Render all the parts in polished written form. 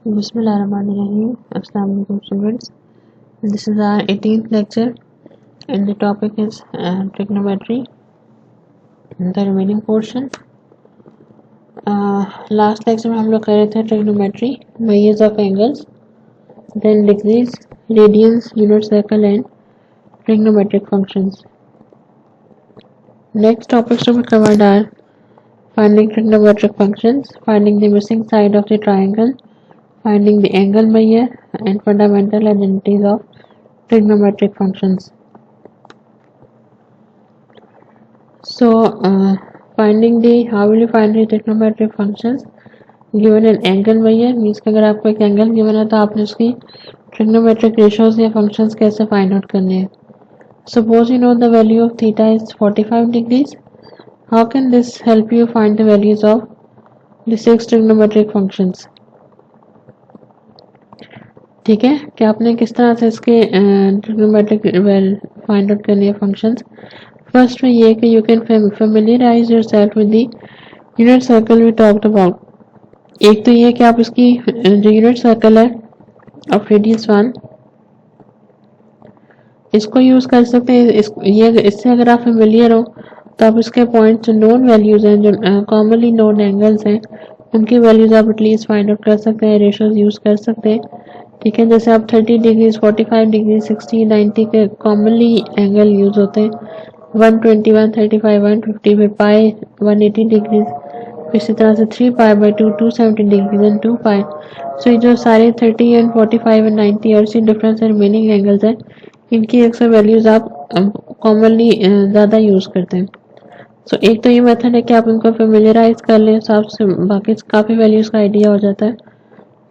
Bismillahirrahmanirrahim. Assalamu alaikum students. This is our 18th lecture and the topic is trigonometry. The remaining portion. Last lecture में हम लोग कर रहे थे trigonometry, measures of angles, then degrees, radians, unit circle and trigonometric functions. Next topics to be covered are finding trigonometric functions, finding the missing side of the triangle, finding the angle measure and fundamental identities of trigonometric functions. So how will you find the trigonometric functions? Given an angle measure means कि अगर आपको एक angle given है तो आपने उसकी trigonometric ratios या functions कैसे find out करने हैं. Suppose you know the value of theta is 45 degrees. How can this help you find the values of the 6 trigonometric functions? ठीक है, कि आपने किस तरह से इसके ट्रिग्नोमेट्रिक फाइंड आउट करनी है फंक्शंस. फर्स्ट में ये कि you can familiarise yourself with the unit circle we talked about. एक तो ये कि आप इसकी जो यूनिट सर्कल है ऑफ रेडियस 1 इसको यूज कर सकते हैं. इससे अगर आप फेमिलियर हो तो आप इसके पॉइंट जो नोन वैल्यूज हैं, जो कॉमनली नोन एंगल्स हैं, उनकी वैल्यूज आप एटलीस्ट फाइंड आउट कर सकते हैं, रेशियोज यूज कर सकते हैं. ठीक है, जैसे आप 30 डिग्रीज 45 डिग्री 60 90 के कॉमनली एंगल यूज होते हैं. 120 135 150 फिर पाई 180 डिग्रीज, इसी तरह से 3 पाई बाई 2 270 डिग्रीज एंड 2 पाई. सो ये जो सारे 30 एंड 45 एंड 90 और सी डिफरेंस रिमेनिंग एंगल्स हैं, इनकी अक्सर वैल्यूज आप कॉमनली ज़्यादा यूज करते हैं. सो एक तो ये मेथड है कि आप इनको फेमिलियराइज कर लें, तो आपसे बाकी काफ़ी वैल्यूज का आइडिया हो जाता है.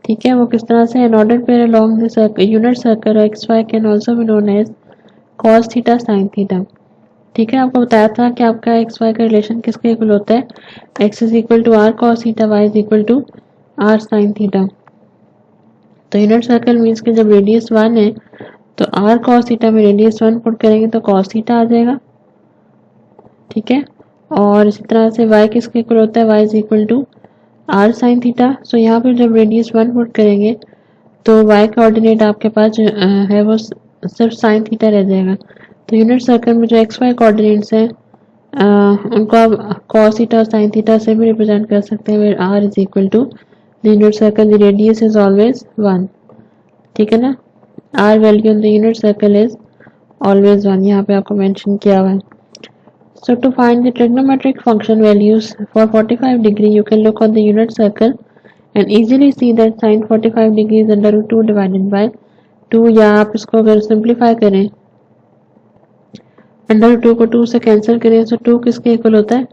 ठीक है, वो किस तरह से an order pair along this unit circle x y can also be known as cos theta sine theta. ठीक है, आपको बताया था कि आपका एक्स वाई का रिलेशन किसके इक्वल होता है. X is equal to r cos theta, y is equal to r sine theta. तो यूनिट सर्कल मीन्स कि जब रेडियस 1 है तो आर कॉस थीटा में रेडियस 1 पुट करेंगे तो कॉस थीटा आ जाएगा. ठीक है, और इसी तरह से वाई किसके इक्वल होता है, y is equal to r sine theta. So यहाँ पर जब रेडियस 1 पुट करेंगे तो वाई का ऑर्डिनेट आपके पास जो है वो सिर्फ साइन थीटा रह जाएगा. तो यूनिट सर्कल में जो एक्स वाई कोऑर्डिनेट्स हैं उनको आप कॉस थीटा और साइन थीटा से भी रिप्रेजेंट कर सकते हैं. R is equal to the unit circle the radius is always 1. ठीक है ना, r value in the unit circle is always 1, यहाँ पे आपको मेंशन किया हुआ है. So to find the trigonometric function values for 45 degree, you can look on the unit circle and easily see that sin 45 degree is under root 2 divided by 2. या आप इसको अगर सिंप्लीफाई करें, अंडर 2 को 2 से कैंसिल करें तो 2 किसके इक्वल होता है,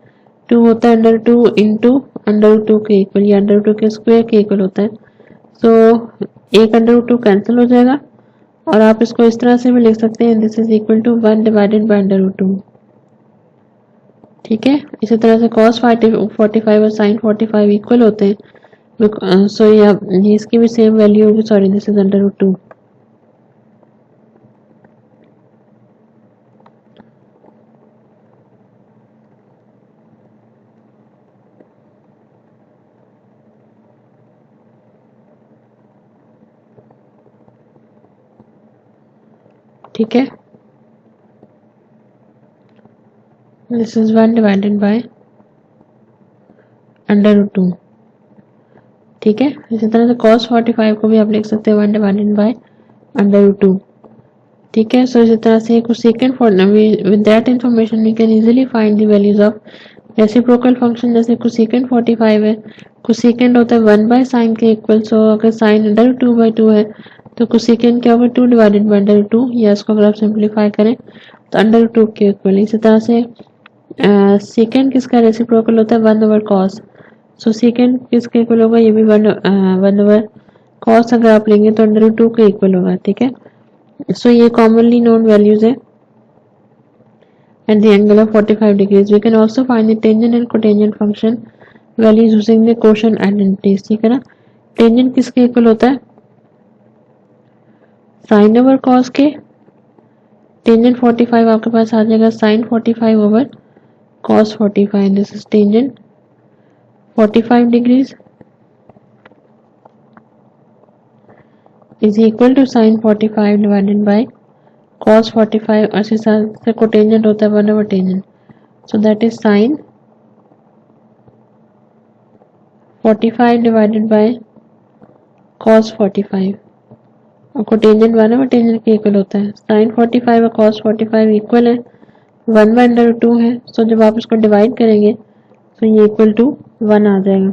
2 होता है अंडर 2 इंटू अंडर 2 के इक्वल या अंडर 2 के स्क्वायर के इक्वल होता है. सो एक अंडर 2 कैंसिल हो जाएगा और आप इसको इस तरह से भी लिख सकते हैं, this is equal to 1 divided by under 2. ठीक है, इसी तरह से cos 45 और sin 45 इक्वल होते हैं. सो ये इसकी भी सेम वैल्यू होगी. Sorry, this is under root 2. ठीक है, this is 1 divided by under root 2. ठीक है, इसी तरह से cos 45 को भी आप लिख सकते हैं 1 डिवाइडेड बाय अंडर रूट 2. ठीक है, सो इसी तरह से cosecant formula with that information we can easily find the values of reciprocal function. जैसे कोसेकेंट 45 है, कोसेकेंट होता है 1 बाय साइन के इक्वल. सो अगर साइन अंडर 2 बाय 2 है तो कोसेकेंट क्या होगा, 2 डिवाइडेड बाय अंडर 2, या इसको अगर आप सिंप्लीफाई करें तो अंडर 2 के इक्वल. इसी तरह से सेकेंड किसका रेसिप्रोकल होता है, 1 ओवर कॉस. सो सेकेंड किसके इक्वल होगा, ये भी 1 ओवर कॉस अगर आप लेंगे तो अंडर 2 के इक्वल होगा. ठीक है, सो ये कॉमनली नोन वैल्यूज है at the angle of 45 degrees. We can also find the tangent and cotangent function values using the quotient identities. ठीक है ना, टेंजेंट किसके इक्वल होता है, साइन ओवर कॉस के. टेंजेंट 45 आपके पास आ जाएगा sine 45 over cos 45. This is tangent 45 degrees. Is equal to sine 45 divided by cos 45 और इसी हिसाब से कोटेंजेंट होता है 1/टेंजेंट, so that is sine 45 divided by cos 45 और कोटेंजेंट 1/टेंजेंट के इक्वल होता है। साइन 45 और कॉस 45 इक्वल है 1/√2 है, सो जब आप इसको डिवाइड करेंगे तो ये इक्वल टू 1 आ जाएगा।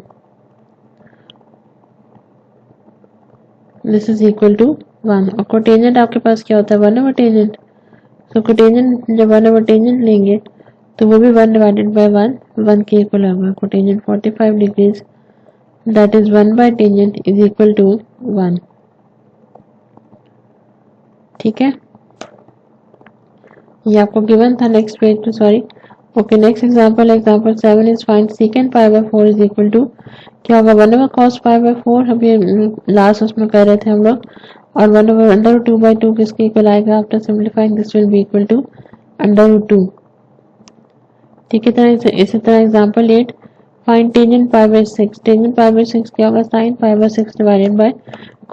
दिस इज इक्वल टू 1 और कोटेंजेंट आपके पास क्या होता है 1/टेंजेंट, तो कोटेंजेंट जब 1/टेंजेंट लेंगे तो वो भी 1 डिवाइडेड बाय 1 के इक्वल होगा। कोटेंजेंट 45 डिग्रीज दैट इज 1/टेंजेंट इज इक्वल टू 1। ठीक है, ये आपको गिवन था नेक्स्ट पेज पे, sorry. Okay, next example 7 is find secant pi by 4 is equal to क्या होगा 1/cos पाई बाय 4, अभी लास्ट उसमें कर रहे थे हम लोग, और 1/√2/2 किसके इक्वल आएगा after simplifying this will be equal to √2। ठीक है, इसी तरह example 8 find tangent pi by 6, tangent pi by 6 क्या होगा sine pi by 6 divided by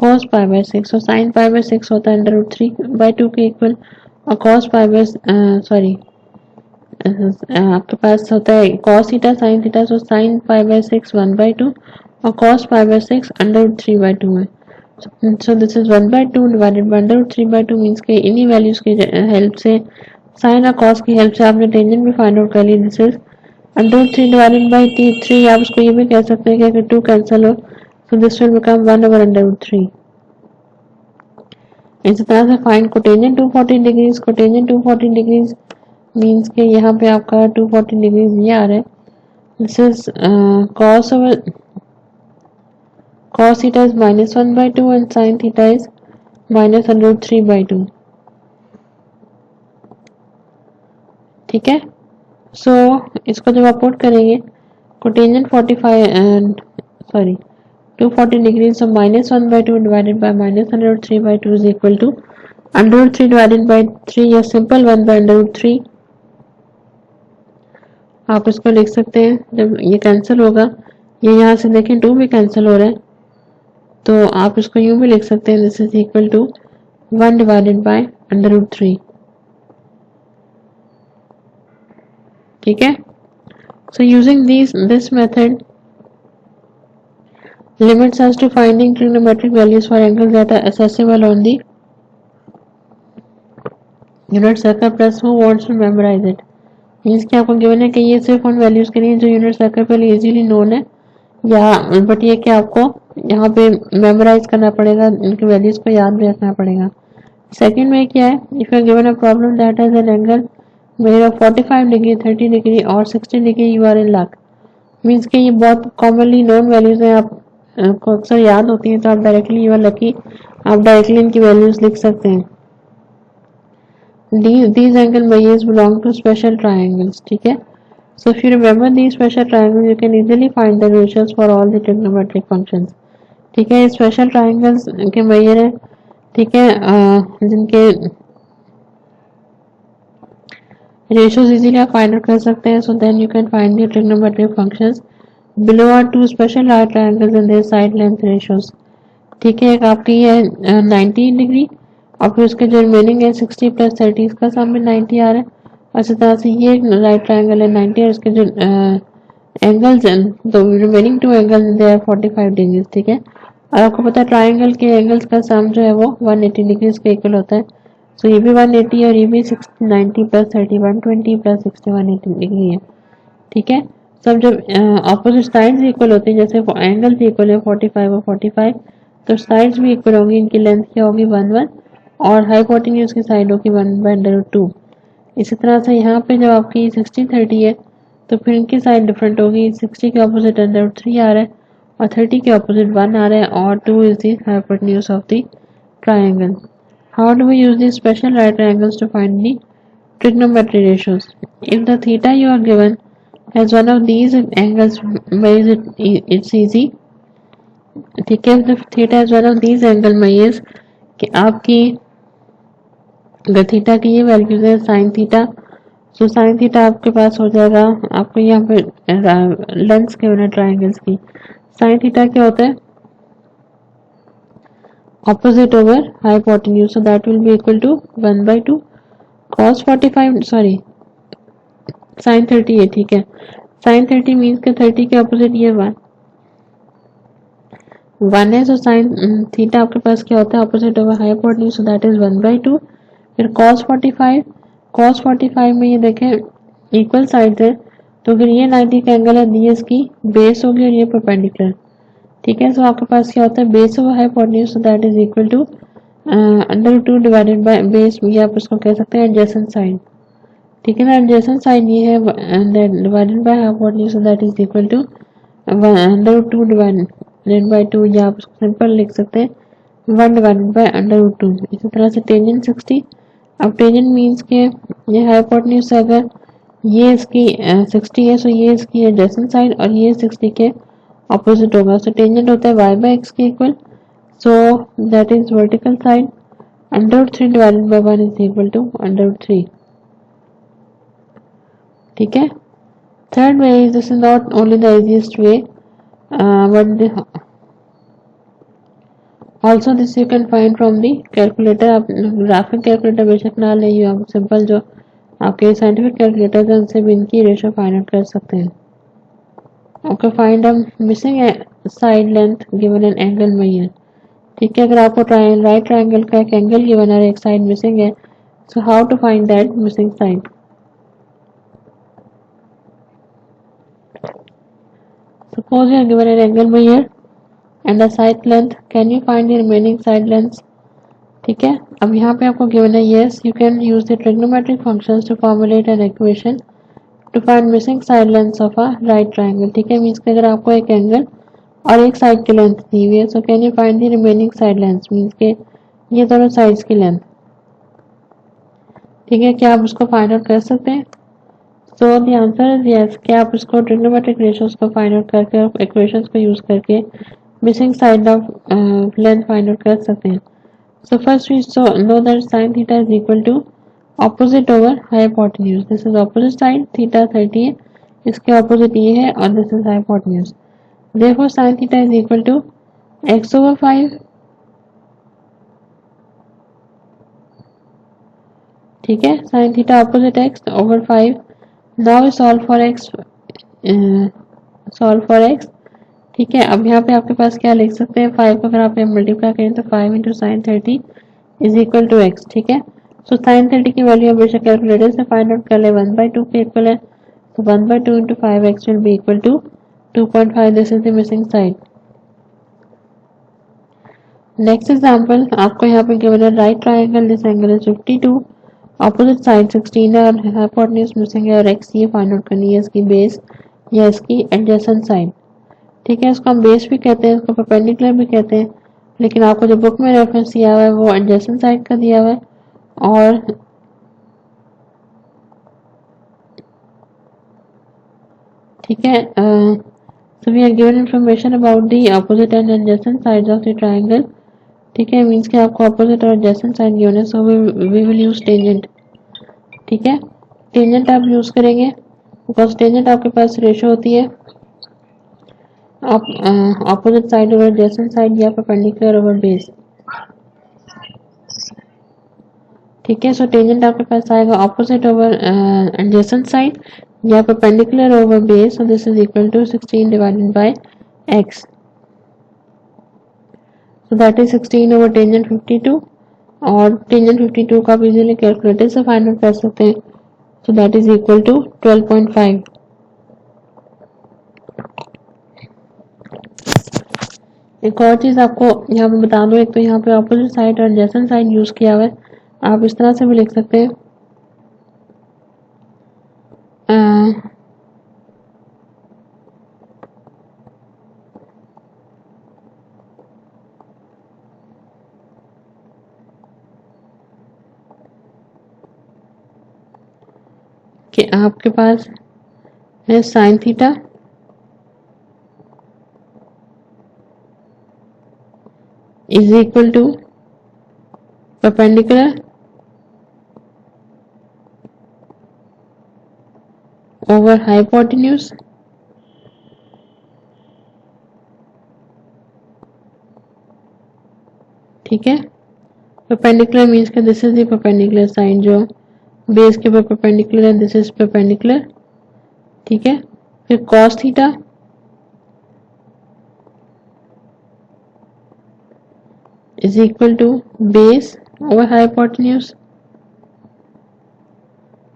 cos pi by 6, और साइन पाई बाय 6 होता है √3/2 के इक्वल, और cos पाई बाय सॉरी आपके पास होता है cos theta sin theta, so sin pi by 6 1/2 और cos पाई बाय 6 √3/2 है। सो this is 1/2 divided by √3/2 means के इन्हीं वैल्यूज की हेल्प से sin और cos की हेल्प से आपने टेंजेंट भी फाइंड आउट कर ली। दिस इज √3 डिवाइडेड बाय 3, आप इसको ये भी कह सकते हैं कि अगर 2 कैंसिल हो so this will become 1/√3। इसी तरह से find cotangent 240 degrees, cotangent 240 degrees means के यहाँ पे आपका 240 डिग्रीज ये आ रहा है। This is cos theta is -1/2 and sin theta is -√3/2। ठीक है, सो इसको जब आप पुट करेंगे cotangent 240 degree, so -1/2 divided by -1√3/2 is equal to √3 divided by 3 या सिंपल 1/√3। आप इसको लिख सकते हैं, जब ये कैंसिल होगा ये यहाँ से देखें 2 भी कैंसिल हो रहा है, तो आप इसको यूं भी लिख सकते हैं this is equal to 1 divided by √3। ठीक है, so using this method limits us to finding trigonometric values for angles that are accessible on the unit circle plus who wants to memorize it। Means कि आपको given है कि ये सिर्फ उन values के लिए जो यूनिट सर्कल पे इजीली नोन है, या बट ये कि आपको यहाँ पे मेमोराइज करना पड़ेगा, इनके वैल्यूज को याद भी रखना पड़ेगा। सेकंड में क्या है, if you given a problem that has an angle measure of 45 degree 30 degree और 60 degree you are in luck. Means कि ये बहुत कॉमनली नोन वैल्यूज हैं, आपको अक्सर याद होती हैं, तो आप डायरेक्टली यू आर लकी, आप डायरेक्टली इनकी वैल्यूज लिख सकते हैं। These angle measures belong to special triangles। ठीक है, so if you remember these special triangles you can easily find the ratios for all the trigonometric functions। ठीक है, special triangles के मेजर है, ठीक है, जिनके रेशियोज इजीली आप फाइंड आउट कर सकते हैं। So then you can find the trigonometric functions below are 2 special right triangles and their side length ratios. ठीक है, एक आपकी है 90 डिग्री और फिर उसके जो रिमेनिंग है 60 + 30, इसका सम में 90 आ रहा है। और इसी तरह से ये राइट ट्राइंगल है 90 और इसके जो एंगल्स हैं, तो remaining 2 angles they are 45 degree. ठीक है, और आपको पता है ट्राइंगल के एंगल्स का सम जो है वो 180 डिग्री के इक्वल होता है। सो ये भी 180 और ये भी 90 + 30 120 + 60 180 डिग्री है। ठीक है, सब जब ऑपोजिट साइड्स इक्वल होती हैं, जैसे एंगल्स इक्वल है 45 और 45, तो साइड्स भी इक्वल होंगी, इनकी लेंथ क्या होगी 1 1 और हाइपोटेन्यूज की साइड होगी 1/√2। इसी तरह से यहाँ पे जब आपकी 60 30 है तो फिर इनकी साइड डिफरेंट होगी, 60 के ऑपोजिट √3 आ रहा है और 30 के ऑपोजिट 1 आ रहा है और 2 is the hypotenuse of the triangle. How do we use the special right triangles to find the trigonometry ratios? If the theta you are given as one of these angles measures it's easy। ठीक है, if the theta is one of these angle measures कि आपकी अगर theta की ये values है sine theta, तो sine theta आपके पास हो जाएगा, आपको यहाँ पे लेंथ्स के होना ट्राइंगल्स की। साइन थीटा क्या होता है opposite over hypotenuse, so that will be equal to 1 by 2 cos 45 sorry sin 30 है, ठीक है। sin 30 मीन्स के 30 के ऑपोजिट ये 1 है, सो sin थीटा आपके पास क्या होता है opposite over hypotenuse, so that is 1 by 2। फिर cos 45 में ये देखें इक्वल साइड है, तो फिर ये 90 का एंगल है, ये इसकी बेस होगी और ये परपेंडिकुलर, ठीक है। सो आपके पास क्या होता है base over hypotenuse, so that is equal to √2 divided by base, ये आप इसको कह सकते हैं एडजेसेंट साइड, ठीक है ना। एडजेसेंट साइड ये है divided by hypotenuse, so that is equal to √2 divided by 2, या आप इसको सिंपल लिख सकते हैं 1 डिवाइडेड बाय √2। इसी तरह से टेंजेंट 60, अब टेंजेंट मीन्स के ये हाइपोटेन्यूज से अगर ये इसकी 60 है, सो ये इसकी एडजेसेंट साइड और ये 60 के ऑपोजिट होगा, सो टेंजेंट होता है y बाय x के equal, so that is vertical side √3 divided by 1 is equal to √3, ठीक है। Third way is, this is not only the easiest way, but also this you can find from the calculator. आप graphic calculator बेशक ना ले, आप simple जो आपके scientific calculator है उनसे भी इनकी रेशो फाइंड आउट कर सकते हैं। Okay, find a missing side length given an angle major, ठीक है। अगर आपको राइट ट्रायंगल का एक एंगल गिवन है, एक साइड मिसिंग है, so how to find that missing side. Suppose you are given an angle measure and the side length, can you find the remaining side length, ठीक है। अब यहाँ पे आपको गिवन है yes you can use the trigonometric functions to formulate an equation to find missing side length of a right triangle, ठीक है। Means कि अगर आपको एक एंगल और एक साइड की लेंथ दी हुई है, so can you find the remaining side length, means के ये दोनों साइड्स की लेंथ, ठीक है। क्या आप उसको फाइंड आउट कर सकते हैं? So the answer is yes, क्या आप इसको ट्रिग्नोमेट्रिक रेशियोज को फाइंड आउट करके और इक्वेशंस को यूज करके missing side of length find out कर सकते हैं। So first we so know that sin theta is equal to opposite over hypotenuse, this is opposite side, theta 30 है, इसके ऑपोजिट ये है और this is hypotenuse, therefore sin theta is equal to x over 5, ठीक है। sin theta opposite x over 5, now we solve for x, ठीक है। अब यहाँ पे आपके पास क्या लिख सकते हैं 5 को अगर आप मल्टीप्लाई करें तो 5 into sine 30 is equal to x, ठीक है। सो साइन 30 की वैल्यू हमेशा कैलकुलेटर से फाइंड आउट कर ले, 1 by 2 के इक्वल है, तो 1 by 2 into 5x will be equal to 2.5, this is the missing side. Next example आपको यहाँ पे गिवन है right triangle, this angle is 52, opposite side 16 है और हाइपोटेन्यूज मिसिंग है और x ये फाइंड आउट करनी है इसकी बेस या इसकी एडजेसेंट साइड, ठीक है। इसको हम बेस भी कहते हैं, इसको परपेंडिकुलर भी कहते हैं, लेकिन आपको जो बुक में रेफरेंस दिया हुआ है वो एडजेसेंट साइड का दिया हुआ है। और ठीक है, so we are given information about the opposite and adjacent sides of the triangle, ठीक है। मीन्स कि आपको ऑपोजिट और एडजेसेंट साइड गिवन है, so we will use tangent, ठीक है। टेंजेंट आप यूज करेंगे बिकॉज टेंजेंट आपके पास रेशो होती है आप opposite side over adjacent side या परपेंडिकुलर ओवर बेस, ठीक है। सो टेंजेंट आपके पास आएगा ऑपोजिट ओवर एडजेसेंट साइड या perpendicular over base, so this is equal to 16 divided by x, so that is 16 over tangent 52, और tangent 52 का आप इजीली कैलकुलेटर से फाइंड आउट कर सकते हैं, so that is equal to 12.5। एक और चीज आपको यहाँ पे बता दूं, एक तो यहाँ पे ऑपोजिट साइड और एडजेसेंट साइड यूज किया हुआ है, आप इस तरह से भी लिख सकते हैं कि आपके पास है sine theta is equal to perpendicular over hypotenuse, ठीक है। परपेंडिकुलर मीन्स के this is the perpendicular side जो बेस के ऊपर परपेंडिकुलर है, दिस इज परपेंडिकुलर, ठीक है। फिर cos theta is equal to base over hypotenuse,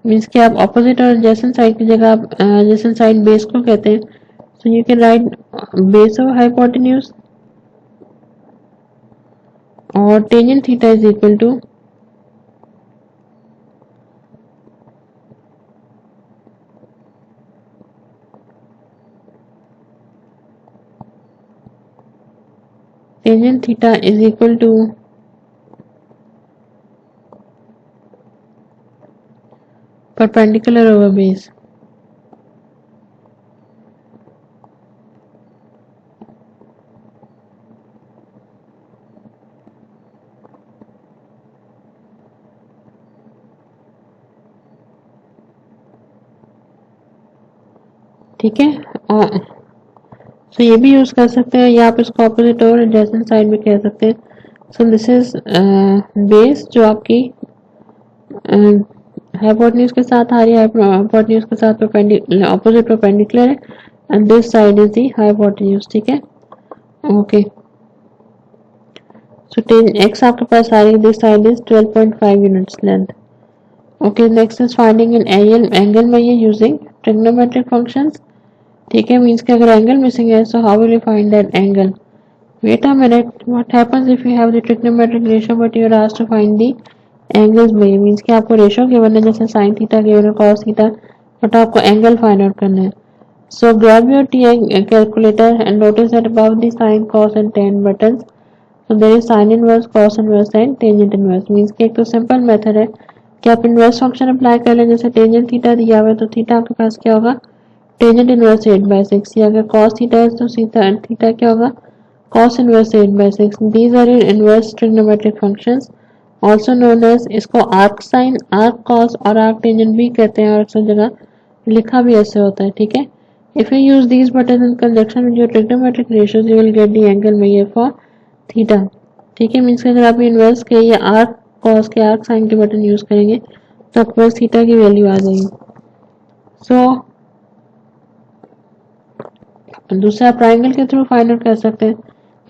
means कि आप ऑपोजिट और एडजेसेंट साइड की जगह आप एडजेसेंट साइड बेस को कहते हैं, so you can write base over hypotenuse और tangent theta is equal to tangent theta is equal to perpendicular over base. ठीक है, और सो ये भी यूज कर सकते हैं या आप इसको ऑपोजिट और एडजेसेंट साइड में कह सकते हैं। सो दिस इज बेस जो आपकी हाइपोटेन्यूज के साथ आ रही है, हाइपोटेन्यूज के साथ ऑपोजिट परपेंडिकुलर है, and this side is the hypotenuse, ठीक है। ओके, सो टेन एक्स आपके पास आ रही है, this side is 12.5 units length. Okay, next is finding an angle में ये यूजिंग ट्रिग्नोमेट्रिक फंक्शंस, ठीक है। मीन्स कि अगर एंगल मिसिंग है, so how will you find that angle? Wait a minute, what happens if you have the trigonometric ratio but you are asked to find the angles by, means कि आपको ratio given है जैसे sin theta given है, cos theta, but आपको angle find out करना है। So grab your T calculator and notice that above the sin, cos and tan buttons, so there is sin inverse, cos inverse and tangent inverse. Means कि एक तो simple method है कि आप inverse function apply कर लें, जैसे tangent theta दिया हुआ है तो थीटा आपके पास क्या होगा, टेंजेंट इनवर्स 8/6, या अगर cos थीटा है तो थीटा क्या होगा, cos inverse 8/6। These are inverse trigonometric functions also known as, इसको आर्क साइन, आर्क कॉस और आर्क टेंजेंट भी कहते हैं, और अक्सर जगह लिखा भी ऐसे होता है, ठीक है। If you use these button in conjunction with your trigonometric ratios you will get the angle measure for theta, ठीक है। मीन्स कि अगर आप इनवर्स के या आर्क कॉस के, आर्क साइन के बटन यूज करेंगे तो आपके पास थीटा की वैल्यू आ जाएगी। सो दूसरा ट्राइंगल के थ्रू फाइंड आउट कर सकते हैं।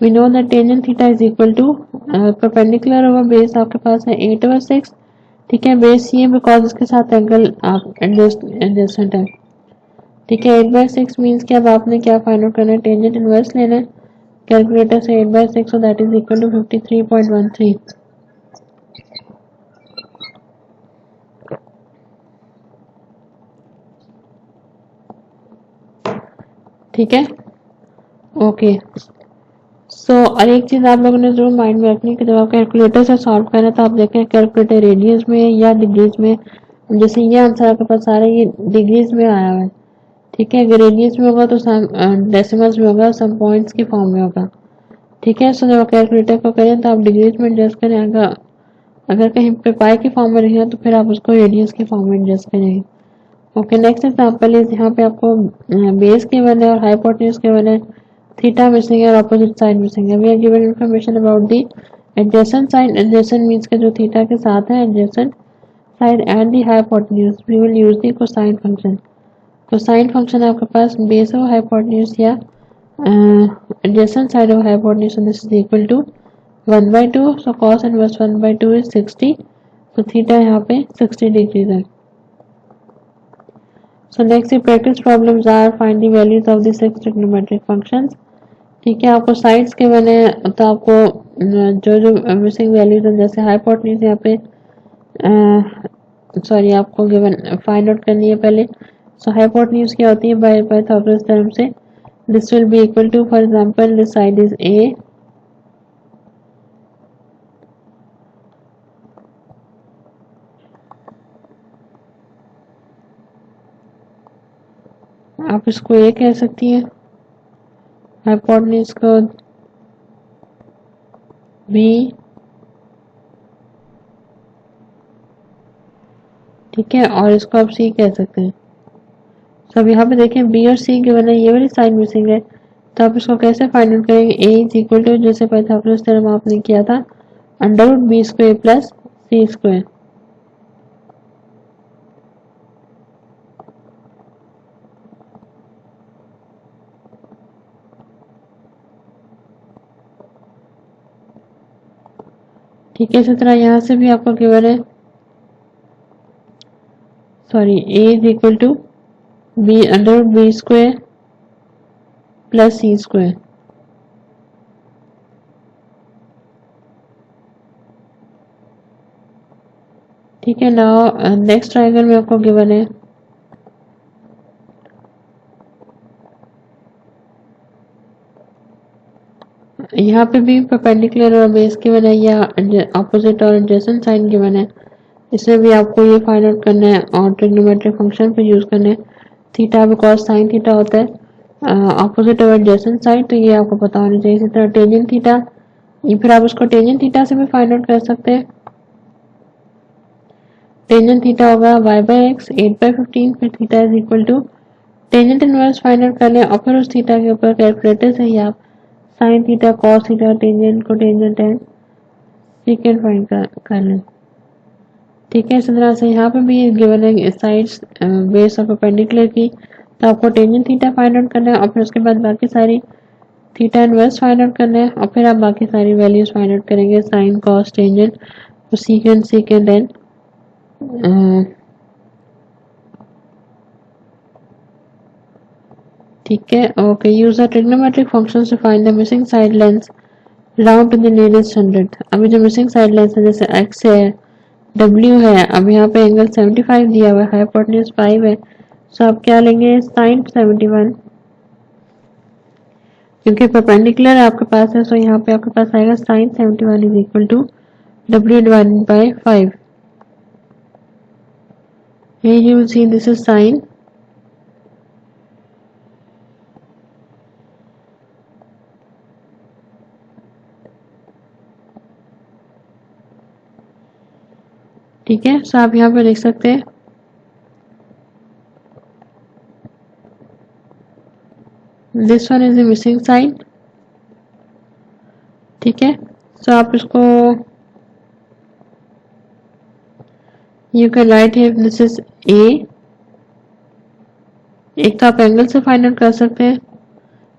We know that tangent theta is equal to perpendicular over base आपके पास है 8/6, ठीक है। बेस ये बिकॉज इसके साथ एंगल एडजस्टेंट है, ठीक है। 8/6 मीन्स कि अब आपने क्या फाइंड आउट करना है, टेंजेंट इनवर्स लेना है कैलकुलेटर से 8/6, so that is equal to 53.13, ठीक है। ओके, सो और एक चीज आप लोगों ने जरूर माइंड में रखनी है कि जब आप कैलकुलेटर से सॉल्व करें तो आप देखें कैलकुलेटर रेडियस में या डिग्रीज में, जैसे ये आंसर आपके पास आ रहा है ये डिग्रीज में आया हुआ है, ठीक है। अगर रेडियस में होगा तो डेसिमल्स में होगा, सम पॉइंट्स की फॉर्म में होगा, ठीक है। सो जब आप कैलकुलेटर को करें तो आप डिग्रीज में एडजस्ट करें, अगर कहीं पे पाई की फॉर्म में रहे तो फिर आप उसको रेडियस की फॉर्म में एडजस्ट करेंगे। ओके, नेक्स्ट एग्जांपल इज, यहाँ पे आपको बेस गिवन है और हाइपोटेन्यूज गिवन है, थीटा मिसिंग है और ऑपोजिट साइड मिसिंग है। We are given information about the adjacent side, adjacent means के जो थीटा के साथ है adjacent side, and the hypotenuse we will use the cosine function. Cosine function आपके पास बेस ऑफ हाइपोटेन्यूज या adjacent side of hypotenuse, so this is equal to 1/2, so cos inverse 1/2 is 60, तो theta यहाँ पे 60 degrees है। So next the practice problems are find the values of the six trigonometric functions, ठीक है। आपको sides के बने तो आपको जो जो मिसिंग वैल्यूज हैं जैसे हाइपोटेन्यूज यहाँ पे सॉरी आपको गिवन फाइंड आउट करनी है पहले। सो हाइपोटेन्यूज क्या होती है, बाय पाइथागोरस थ्योरम से this will be equal to, for example this side is A, आप इसको ए कह सकती है, हाइपोटेन्यूज को बी, ठीक है, और इसको आप सी कह सकते हैं। तो अब यहाँ पे देखें बी और सी गिवन है, ये वाली साइड मिसिंग है, तो आप इसको कैसे फाइंड आउट करेंगे, ए इज इक्वल टू जैसे पाइथागोरस थ्योरम आपने किया था under root B square plus सी स्क्वायर। ठीक है, इसी तरह यहाँ से भी आपको गिवन है, sorry, A is equal to B under root B square plus C square. ठीक है, नाउ नेक्स्ट ट्रायंगल में आपको गिवन है यहाँ पे भी परपेंडिकुलर और बेस गिवन है या ऑपोजिट और एडजेसेंट साइन गिवन है। इसमें भी आपको ये फाइंड आउट करना है और ट्रिग्नोमेट्रिक फंक्शन पे यूज करना है। थीटा बिकॉज साइन थीटा होता है ऑपोजिट और एडजेसेंट साइड, तो ये आपको पता होना चाहिए। इसी तरह टेंजेंट थीटा, ये फिर आप उसको टेंजेंट थीटा से भी फाइंड आउट कर सकते हैं। टेंजेंट थीटा होगा y बाई एक्स 8/15, फिर theta is equal to tangent inverse find out कर लें और फिर उस थीटा के ऊपर कैलकुलेटर से ही आप sign theta cos theta tangent को टेंजेंट एंड सीकेंट फाइंड कर लें। ठीक है, इस तरह से यहाँ पे भी गिवन है साइड्स बेस ऑफ परपेंडिकुलर की, तो आपको टेंजेंट थीटा फाइंड आउट करना है और फिर उसके बाद बाकी सारी थीटा इनवर्स फाइंड आउट करना है और फिर आप बाकी सारी वैल्यूज फाइंड आउट करेंगे, sine cos tangent secant secant and ठीक है। Okay, use the trigonometric functions to find the missing side length round to the nearest 100। अभी जो मिसिंग साइड लेंथ है जैसे x है, w है, अब यहाँ पे एंगल 75 दिया हुआ है, हाइपोटेन्यूज 5 है, सो आप क्या लेंगे साइन 71, क्योंकि परपेंडिकुलर आपके पास है, सो यहाँ पे आपके पास आएगा sine 71 is equal to w divided by 5। Here you will see this is sine ठीक है, सो आप यहाँ पे देख सकते हैं this one is a missing side. ठीक है, सो आप इसको you can write here this is A. एक तो आप एंगल से फाइंड आउट कर सकते हैं,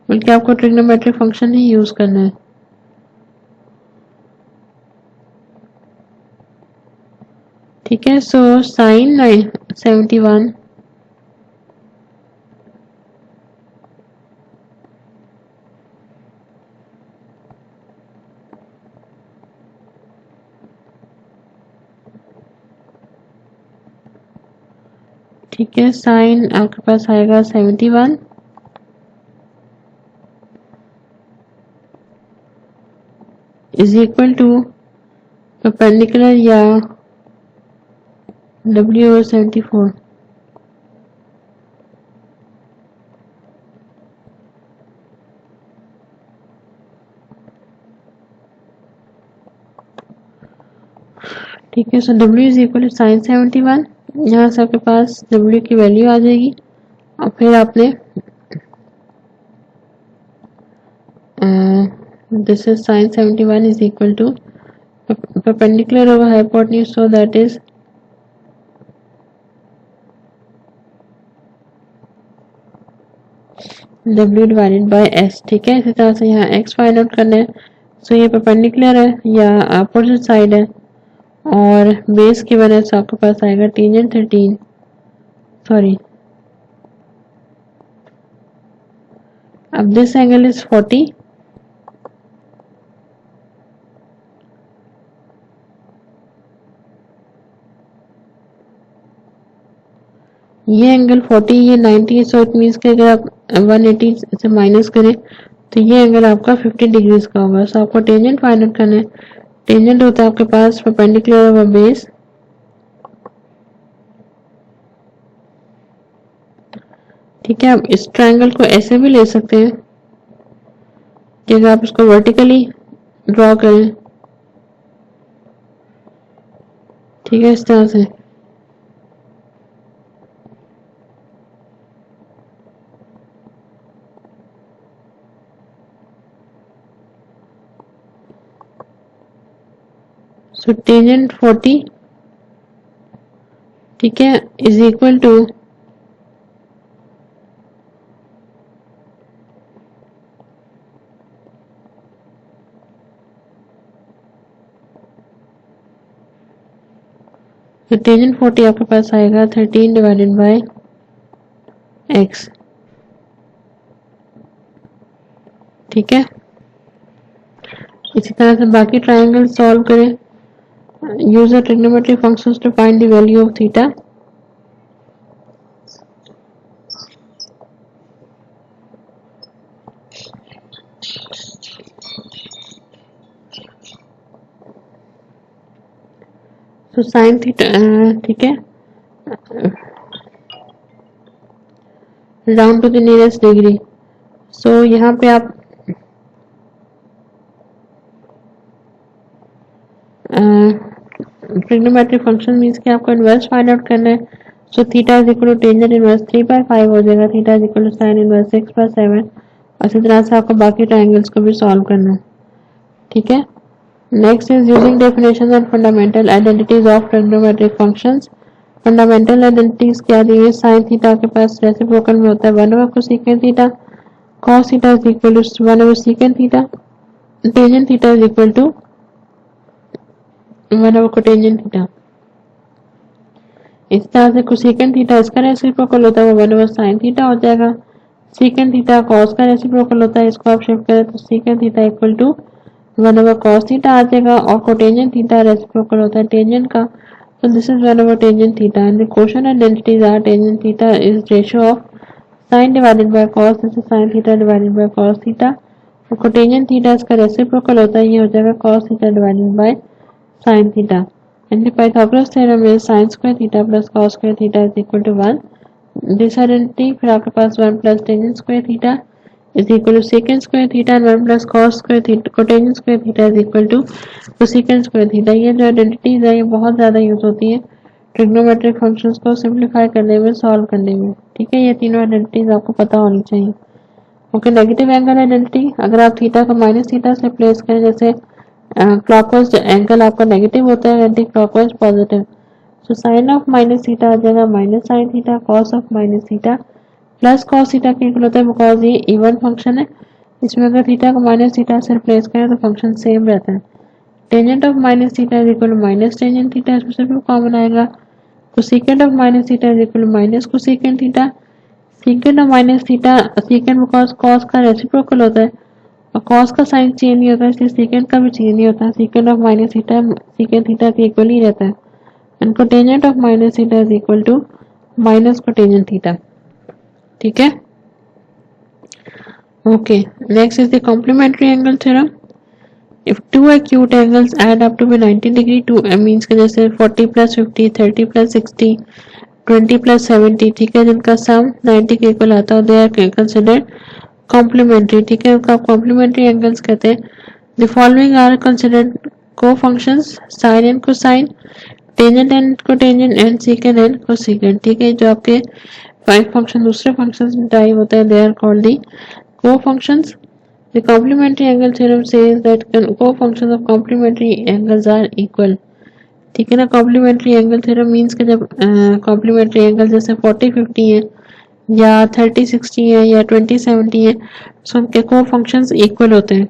बल्कि आपको ट्रिग्नोमेट्रिक फंक्शन ही यूज करना है। ठीक है, सो साइन 71 ठीक है, साइन आपके पास आएगा 71 इज इक्वल टू परपेंडिकुलर या w over 74। ठीक है, सो w is equal to sine 71, यहाँ से आपके पास w की वैल्यू आ जाएगी और फिर आपने this is sine 71 is equal to perpendicular over hypotenuse, so that is w divided by s। ठीक है, इसी तरह से यहाँ x फाइंड आउट करना है, सो ये परपेंडिकुलर है या अपोजिट साइड है और बेस की वजह से आपके पास आएगा टेंजेंट 13, सॉरी, अब दिस एंगल इज 40। ये एंगल 40, ये 90, सो इट मीन्स कि अगर आप 180 से माइनस करें तो ये एंगल आपका 50 डिग्रीज का होगा। सो आपको टेंजेंट फाइंड आउट करना है। टेंजेंट होता है आपके पास परपेंडिकुलर ओवर बेस। ठीक है, आप इस ट्रायंगल को ऐसे भी ले सकते हैं कि अगर आप इसको वर्टिकली ड्रॉ करें, ठीक है, इस तरह से, सो टेंजेंट 40 ठीक है इज इक्वल टू तो टेंजेंट 40 आपके पास आएगा 13 डिवाइडेड बाय x ठीक है। इसी तरह से बाकी ट्रायंगल सॉल्व करें। Use the trigonometric functions to find the value of theta. तो साइन थीटा ठीक है round to the nearest degree. So यहाँ पे आप ट्रिग्नोमेट्रिक फंक्शन मीन्स कि आपको इनवर्स फाइंड आउट करना है। So theta is equal to tangent inverse 3/5 हो जाएगा। Theta is equal to sine inverse 6/7। और इसी तरह से आपको बाकी ट्रायंगल्स को भी सॉल्व करना है ठीक है। Next is using definitions and fundamental identities of trigonometric functions. Fundamental identities क्या दी है। साइन थीटा के पास रेसिप्रोकल में होता है 1/2 cosecant theta. cos theta is equal to 1/2 secant theta. Tangent theta is equal to 1/2 cotangent theta. इस तरह से cosecant theta इसका रेसिप्रोकल होता है वो 1/2 साइन थीटा हो जाएगा। सेकेंट थीटा cos का रेसिप्रोकल होता है इसको आप शिफ्ट करें तो secant theta equal to 1/2 cos theta आ जाएगा। और कोटेंजेंट थीटा रेसिप्रोकल होता है टेंजेंट का so this is 1/2 tangent theta and the quotient identities are tangent theta is ratio of sin divided by cos, this is sin theta divided by cos theta और cotangent theta इसका reciprocal होता है ये हो जाएगा cos theta divided by sin theta and the Pythagoras theorem is sin square theta plus cos square theta is equal to 1 this identity फिर आपके पास 1 plus tangent square theta is equal to secant square theta and 1 plus cos square theta cotangent square theta is equal to secant square theta। ये जो identities है ये बहुत ज़्यादा use होती है ट्रिग्नोमेट्रिक फंक्शंस को सिंप्लीफाई करने में सॉल्व करने में ठीक है। ये तीनों आइडेंटिटीज आपको पता होनी चाहिए। ओके नेगेटिव एंगल आइडेंटिटी अगर आप थीटा को माइनस थीटा से प्लेस करें जैसे क्लॉकवाइज एंगल आपका नेगेटिव होता है anti clockwise positive so sine of minus theta आ जाएगा minus sine theta cos of minus theta plus cos theta के इक्वल होता है बिकॉज ये इवन फंक्शन है। इसमें अगर थीटा को माइनस थीटा से रिप्लेस करें तो फंक्शन सेम रहता है। Tangent of minus theta is equal to minus tangent theta इसमें से भी कॉमन आएगा। Cosecant of minus theta is equal to minus cosecant theta. Secant of minus theta secant because cos का reciprocal होता है और कॉस का साइन चेंज नहीं होता इसलिए सेकेंड का भी चेंज नहीं होता। Secant of minus theta secant theta के इक्वल ही रहता है and cotangent of minus theta is equal to minus cotangent theta ठीक है। Okay next is the complementary angle theorem. If two acute angles add up to 90 degree two means के जैसे 40 plus 50 30 plus 60 20 plus 70 ठीक है जिनका सम 90 के equal आता है दे आर कंसिडर्ड कॉम्प्लीमेंट्री ठीक है। उनका कॉम्प्लीमेंट्री एंगल्स कहते हैं। The following are considered cofunctions sine and cosine tangent and cotangent and secant and cosecant ठीक है। जो आपके 5 फंक्शन दूसरे फंक्शंस में टाइप होता है they are called the co-functions। The complementary angle theorem says that co-functions of complementary angles are equal ठीक है ना। complementary angle theorem means कि जब complementary angle जैसे 40-50 है या 30-60 है या 20-70 है so उनके co-functions equal होते हैं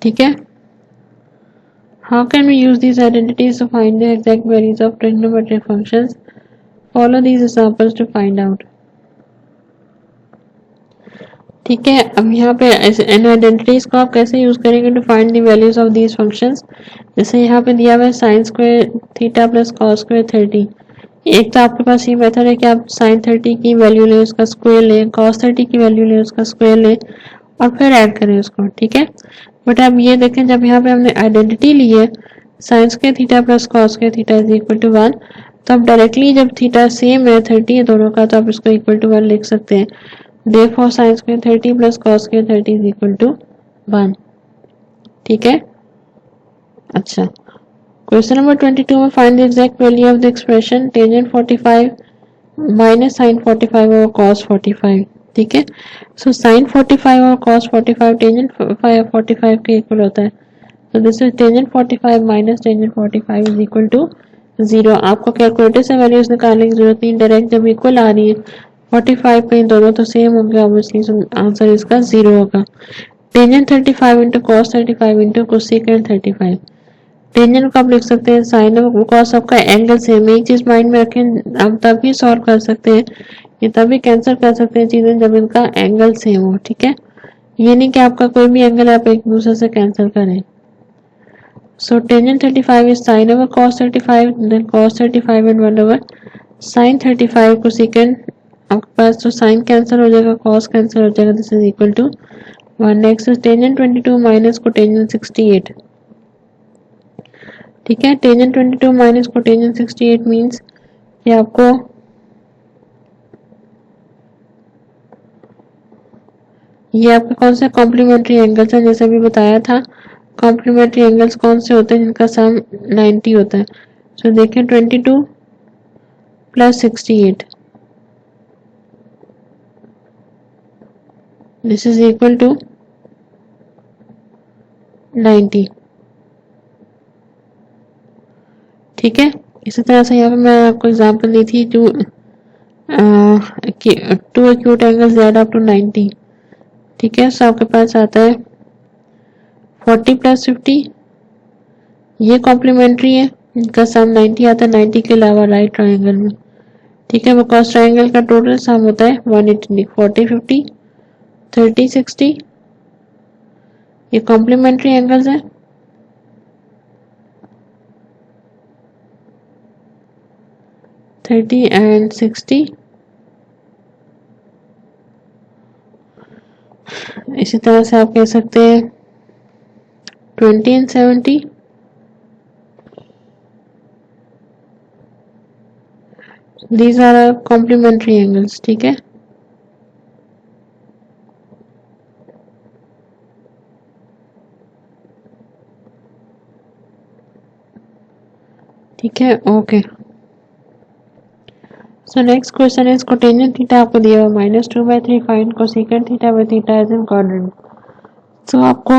ठीक है। How can we use these identities to find the exact values of trigonometric functions? Follow these examples to find out ठीक है। अब यहाँ पे इन आइडेंटिटीज को आप कैसे यूज करेंगे to find the values of these functions. जैसे यहाँ पे दिया हुआ है sine square theta plus cos square 30। एक तो आपके पास ये मेथड है कि आप साइन 30 की वैल्यू लें उसका स्क्वायर लें कॉस 30 की वैल्यू लें उसका स्क्वायर लें और फिर ऐड करें उसको ठीक है। बट अब ये देखें जब यहाँ पे हमने आइडेंटिटी ली है sine square theta plus cos square theta is equal to 1 तो अब डायरेक्टली जब थीटा सेम है 30 है दोनों का तो आप इसको इक्वल टू 1 लिख सकते हैं। Therefore sin square 30 plus cos square 30 is equal to 1 ठीक है। अच्छा क्वेश्चन नंबर 22 में find the exact value of the expression tangent 45 minus sine 45 और cos 45 ठीक है। सो साइन 45 और cos 45 टेंजेंट 45 के इक्वल होता है So this is tangent 45 minus tangent 45 is equal to 0. आपको कैलकुलेटर से वैल्यूज निकालने की जरूरत नहीं, डायरेक्ट जब इक्वल आ रही है 45 पे दोनों तो सेम होंगे, ऑब्वियसली आंसर इसका 0 होगा। Tangent 35 into cos 35 into cosecant 35। Tangent को आप लिख सकते हैं साइन ऑफ कॉस आपका एंगल सेम। एक चीज माइंड में रखें, आप तभी सॉल्व कर सकते हैं, ये तभी कैंसिल कर सकते हैं चीजें जब इनका एंगल सेम हो, ठीक है। ये नहीं कि आपका कोई भी एंगल आप एक दूसरे से कैंसिल करें। So tangent 35 is sine over cos 35, then cos 35 and 1 over sine 35 cosecant. आपके पास तो साइन कैंसिल हो जाएगा, कॉस कैंसिल हो जाएगा, this is equal to 1। Next is tangent 22 minus cotangent 68, ठीक है। टेंजेंट 22 माइनस कोटेंजेंट 68 मीन्स कि आपको ये आपके कौन से कॉम्प्लीमेंट्री एंगल्स हैं, जैसे अभी बताया था कॉम्प्लीमेंट्री एंगल्स कौन से होते हैं जिनका सम 90 होता है। सो देखिए 22 plus 68, this is equal to 90, ठीक है। इसी तरह से यहाँ पे मैं आपको एग्जांपल दी थी two acute angles add up to 90, ठीक है। सो आपके पास आता है 40 प्लस 50, ये कॉम्प्लीमेंट्री है, इनका सम 90 आता है 90 के अलावा राइट ट्रायंगल में, ठीक है। बिकॉज ट्रायंगल का टोटल सम होता है 180, 40 50 30 60, ये कॉम्प्लीमेंट्री एंगल्स हैं। थर्टी एंड 60, इसी तरह से आप कह सकते हैं 20 and 70, these are complementary angles, ठीक है। ठीक है, okay. So next question is cotangent theta आपको दिया हुआ -2/3, find cosecant theta with theta is in quadrant. So आपको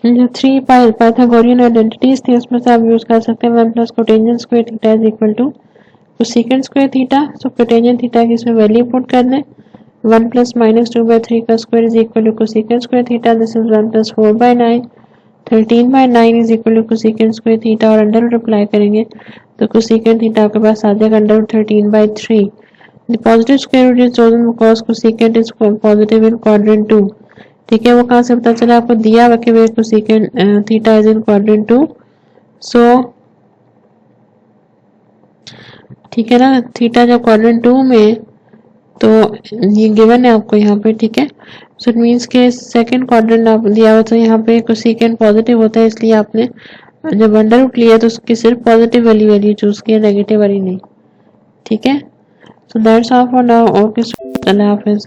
जो 3 पाइथागोरियन आइडेंटिटीज थी उसमें से आप यूज कर सकते हैं 1 plus cotangent square theta is equal to cosecant square theta. So cotangent theta की इसमें वैल्यू पुट कर दें, 1 प्लस -2/3 का square is equal to cosecant square theta, this is 1 plus 4/9, 13/9 is equal to cosecant square theta, और under root apply करेंगे तो cosecant theta आपके पास आ जाएगा under root 13/3। The positive square root is chosen because cosecant is positive in quadrant 2, ठीक है। वो कहाँ से पता चला, आपको दिया हुआ कि वे cosecant theta is in quadrant 2, so ठीक है ना। थीटा जब क्वाड्रेंट 2 में तो ये गिवन है आपको यहाँ पे, ठीक है। सो इट मीन्स के सेकंड क्वाड्रेंट आप दिया हुआ तो यहाँ पे कोसेकेंट पॉजिटिव होता है, इसलिए आपने जब अंडर रूट लिया तो उसकी सिर्फ पॉजिटिव वाली वैल्यू चूज किया, नेगेटिव वाली नहीं, ठीक है। So that's all for now, okay, Allah Hafiz.